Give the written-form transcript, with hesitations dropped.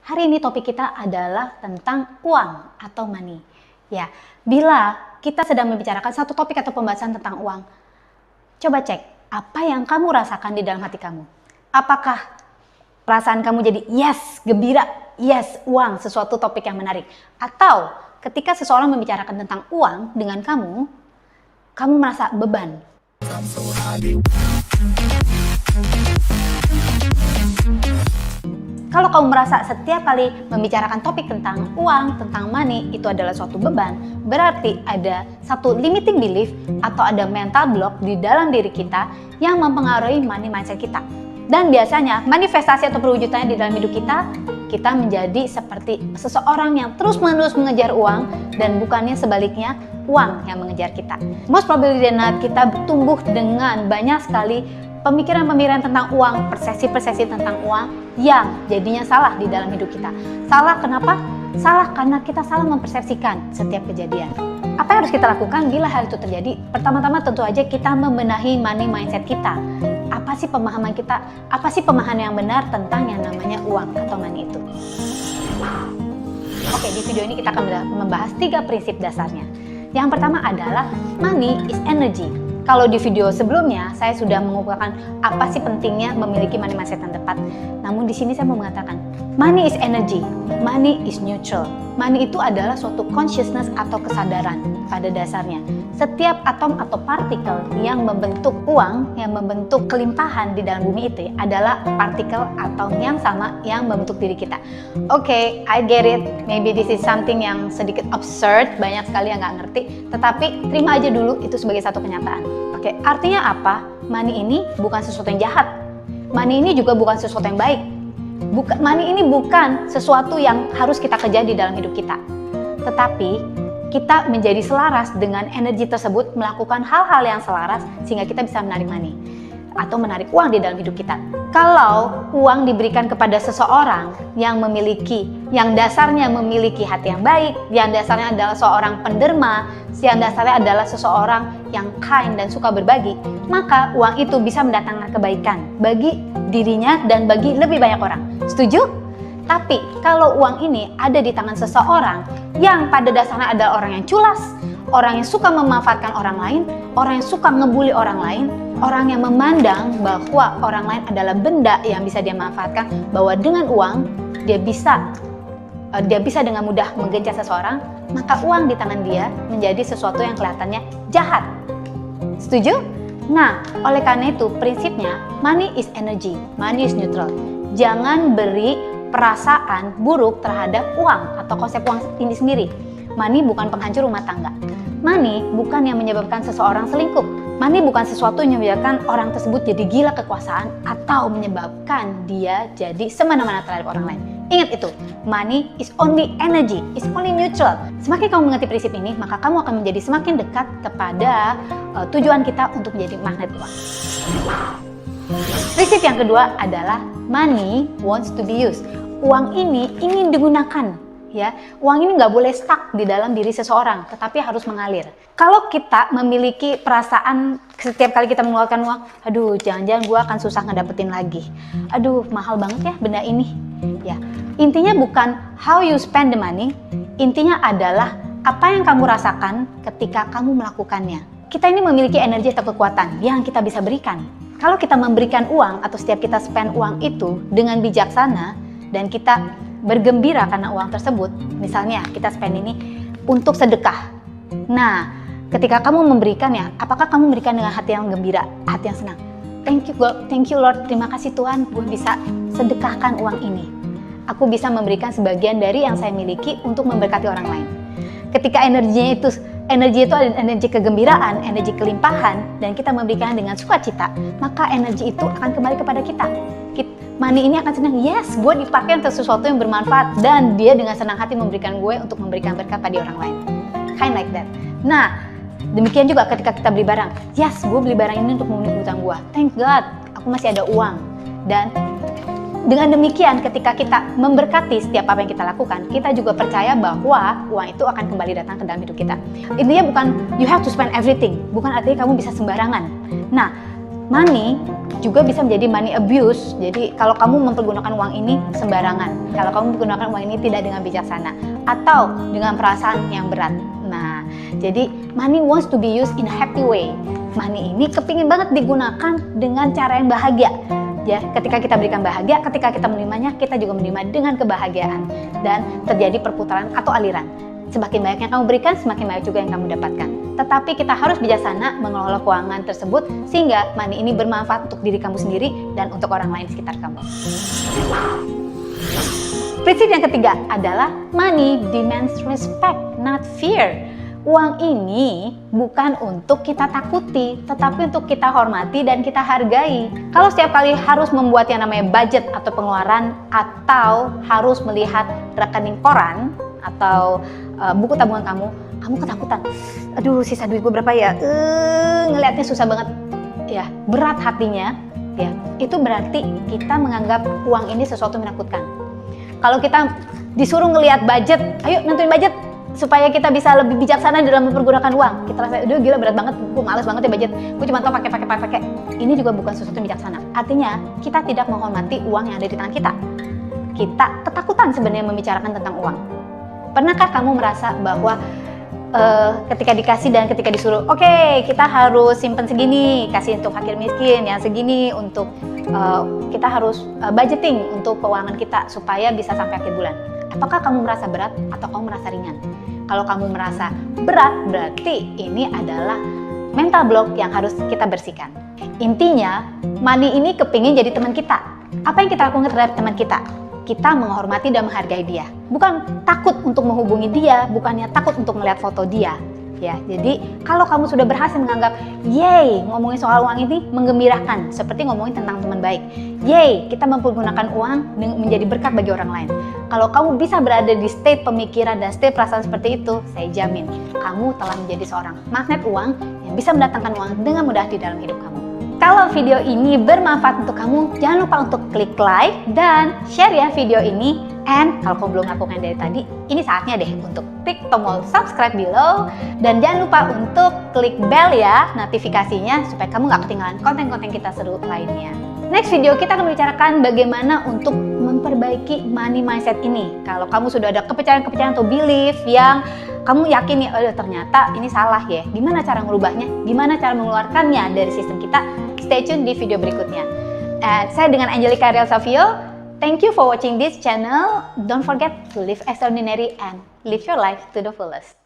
Hari ini topik kita adalah tentang uang atau money. Ya, bila kita sedang membicarakan satu topik atau pembahasan tentang uang, coba cek apa yang kamu rasakan di dalam hati kamu. Apakah perasaan kamu jadi yes, gembira, yes, uang, sesuatu topik yang menarik? Atau ketika seseorang membicarakan tentang uang dengan kamu merasa beban. Kalau kamu merasa setiap kali membicarakan topik tentang uang, tentang money, itu adalah suatu beban, berarti ada satu limiting belief atau ada mental block di dalam diri kita yang mempengaruhi money mindset kita. Dan biasanya manifestasi atau perwujudannya di dalam hidup kita menjadi seperti seseorang yang terus-menerus mengejar uang dan bukannya sebaliknya uang yang mengejar kita. Most probably than not, kita tumbuh dengan banyak sekali pemikiran-pemikiran tentang uang, persepsi-persepsi tentang uang yang jadinya salah di dalam hidup kita. Salah kenapa? Salah karena kita salah mempersepsikan setiap kejadian. Apa yang harus kita lakukan bila hal itu terjadi? Pertama-tama tentu aja kita membenahi money mindset kita. Apa sih pemahaman kita? Apa sih pemahaman yang benar tentang yang namanya uang atau money itu? Oke, di video ini kita akan membahas 3 prinsip dasarnya. Yang pertama adalah money is energy. Kalau di video sebelumnya saya sudah mengupakan apa sih pentingnya memiliki money mindset yang tepat. Namun di sini saya mau mengatakan money is energy, money is neutral. Money itu adalah suatu consciousness atau kesadaran pada dasarnya. Setiap atom atau partikel yang membentuk uang, yang membentuk kelimpahan di dalam bumi itu adalah partikel atau yang sama yang membentuk diri kita. Oke, I get it. Maybe this is something yang sedikit absurd, banyak sekali yang nggak ngerti. Tetapi terima aja dulu itu sebagai satu kenyataan. Oke, artinya apa? Money ini bukan sesuatu yang jahat. Money ini juga bukan sesuatu yang baik. Money ini bukan sesuatu yang harus kita kejar di dalam hidup kita. Tetapi kita menjadi selaras dengan energi tersebut, melakukan hal-hal yang selaras sehingga kita bisa menarik money atau menarik uang di dalam hidup kita. Kalau uang diberikan kepada seseorang yang dasarnya memiliki hati yang baik, yang dasarnya adalah seorang penderma, yang dasarnya adalah seseorang yang kind dan suka berbagi, maka uang itu bisa mendatangkan kebaikan bagi dirinya dan bagi lebih banyak orang. Setuju? Tapi kalau uang ini ada di tangan seseorang yang pada dasarnya adalah orang yang culas, orang yang suka memanfaatkan orang lain, orang yang suka ngebully orang lain, orang yang memandang bahwa orang lain adalah benda yang bisa dia manfaatkan, bahwa dengan uang dia bisa dengan mudah menggencet seseorang, maka uang di tangan dia menjadi sesuatu yang kelihatannya jahat. Setuju? Nah, oleh karena itu prinsipnya money is energy, money is neutral. Jangan beri perasaan buruk terhadap uang atau konsep uang ini sendiri. Money bukan penghancur rumah tangga. Money bukan yang menyebabkan seseorang selingkuh. Money bukan sesuatu yang menyebabkan orang tersebut jadi gila kekuasaan atau menyebabkan dia jadi semena-mena terhadap orang lain. Ingat itu, money is only energy, is only neutral. Semakin kamu mengerti prinsip ini, maka kamu akan menjadi semakin dekat kepada tujuan kita untuk menjadi magnet uang. Prinsip yang kedua adalah money wants to be used. Uang ini ingin digunakan, ya. Uang ini nggak boleh stuck di dalam diri seseorang, tetapi harus mengalir. Kalau kita memiliki perasaan setiap kali kita mengeluarkan uang, aduh, jangan-jangan gue akan susah ngedapetin lagi. Aduh, mahal banget ya benda ini. Ya, intinya bukan how you spend the money, intinya adalah apa yang kamu rasakan ketika kamu melakukannya. Kita ini memiliki energi atau kekuatan yang kita bisa berikan. Kalau kita memberikan uang atau setiap kita spend uang itu dengan bijaksana dan kita bergembira karena uang tersebut, misalnya kita spend ini untuk sedekah. Nah, ketika kamu memberikannya, apakah kamu memberikan dengan hati yang gembira, hati yang senang? Thank you God, thank you Lord, terima kasih Tuhan, gue bisa sedekahkan uang ini. Aku bisa memberikan sebagian dari yang saya miliki untuk memberkati orang lain. Ketika energi itu adalah energi kegembiraan, energi kelimpahan, dan kita memberikan dengan sukacita, maka energi itu akan kembali kepada kita. Money ini akan senang, yes, gue dipakai untuk sesuatu yang bermanfaat, dan dia dengan senang hati memberikan gue untuk memberikan berkat pada orang lain. Kind like that. Nah, demikian juga ketika kita beli barang, yes, gue beli barang ini untuk memenuhi kebutuhan gue. Thank God, aku masih ada uang. Dan dengan demikian ketika kita memberkati setiap apa yang kita lakukan, kita juga percaya bahwa uang itu akan kembali datang ke dalam hidup kita. Intinya bukan you have to spend everything, bukan artinya kamu bisa sembarangan. Nah, money juga bisa menjadi money abuse. Jadi kalau kamu mempergunakan uang ini sembarangan, kalau kamu menggunakan uang ini tidak dengan bijaksana atau dengan perasaan yang berat. Nah, jadi money wants to be used in a happy way. Money ini kepingin banget digunakan dengan cara yang bahagia. Ya, ketika kita berikan bahagia, ketika kita menerimanya, kita juga menerima dengan kebahagiaan dan terjadi perputaran atau aliran. Semakin banyak yang kamu berikan, semakin banyak juga yang kamu dapatkan. Tetapi kita harus bijaksana mengelola keuangan tersebut sehingga money ini bermanfaat untuk diri kamu sendiri dan untuk orang lain di sekitar kamu. Prinsip yang ketiga adalah money demands respect, not fear. Uang ini bukan untuk kita takuti, tetapi untuk kita hormati dan kita hargai. Kalau setiap kali harus membuat yang namanya budget atau pengeluaran, atau harus melihat rekening koran atau buku tabungan kamu ketakutan. Aduh, sisa duit gue berapa ya? Ngelihatnya susah banget. Ya, berat hatinya. Ya, itu berarti kita menganggap uang ini sesuatu menakutkan. Kalau kita disuruh ngelihat budget, ayo nentuin budget supaya kita bisa lebih bijaksana dalam mempergunakan uang. Kita rasa, aduh gila berat banget, gue males banget ya budget. Gue cuma tau pakai. Ini juga bukan sesuatu yang bijaksana. Artinya, kita tidak menghormati uang yang ada di tangan kita. Kita ketakutan sebenarnya membicarakan tentang uang. Pernahkah kamu merasa bahwa ketika dikasih dan ketika disuruh, oke, kita harus simpen segini, kasih untuk fakir miskin, yang segini untuk kita harus budgeting untuk keuangan kita supaya bisa sampai akhir bulan. Apakah kamu merasa berat atau kamu merasa ringan? Kalau kamu merasa berat, berarti ini adalah mental block yang harus kita bersihkan. Intinya, money ini kepingin jadi teman kita. Apa yang kita lakukan terhadap teman kita? Kita menghormati dan menghargai dia. Bukan takut untuk menghubungi dia, bukannya takut untuk melihat foto dia. Ya, jadi kalau kamu sudah berhasil menganggap, yeay, ngomongin soal uang ini menggembirakan, seperti ngomongin tentang teman baik. Yeay, kita mempergunakan uang menjadi berkat bagi orang lain. Kalau kamu bisa berada di state pemikiran dan state perasaan seperti itu, saya jamin kamu telah menjadi seorang magnet uang yang bisa mendatangkan uang dengan mudah di dalam hidup kamu. Kalau video ini bermanfaat untuk kamu, jangan lupa untuk klik like dan share ya video ini. And kalau kamu belum lakukan dari tadi, ini saatnya deh untuk klik tombol subscribe below. Dan jangan lupa untuk klik bell ya notifikasinya supaya kamu nggak ketinggalan konten-konten kita seru lainnya. Next video kita akan membicarakan bagaimana untuk memperbaiki money mindset ini. Kalau kamu sudah ada kepercayaan-kepercayaan atau belief yang kamu yakin nih, oh ternyata ini salah ya. Gimana cara merubahnya? Gimana cara mengeluarkannya dari sistem kita? Stay tune di video berikutnya. Saya dengan Angelica Ariel Savio. Thank you for watching this channel. Don't forget to live extraordinary and live your life to the fullest.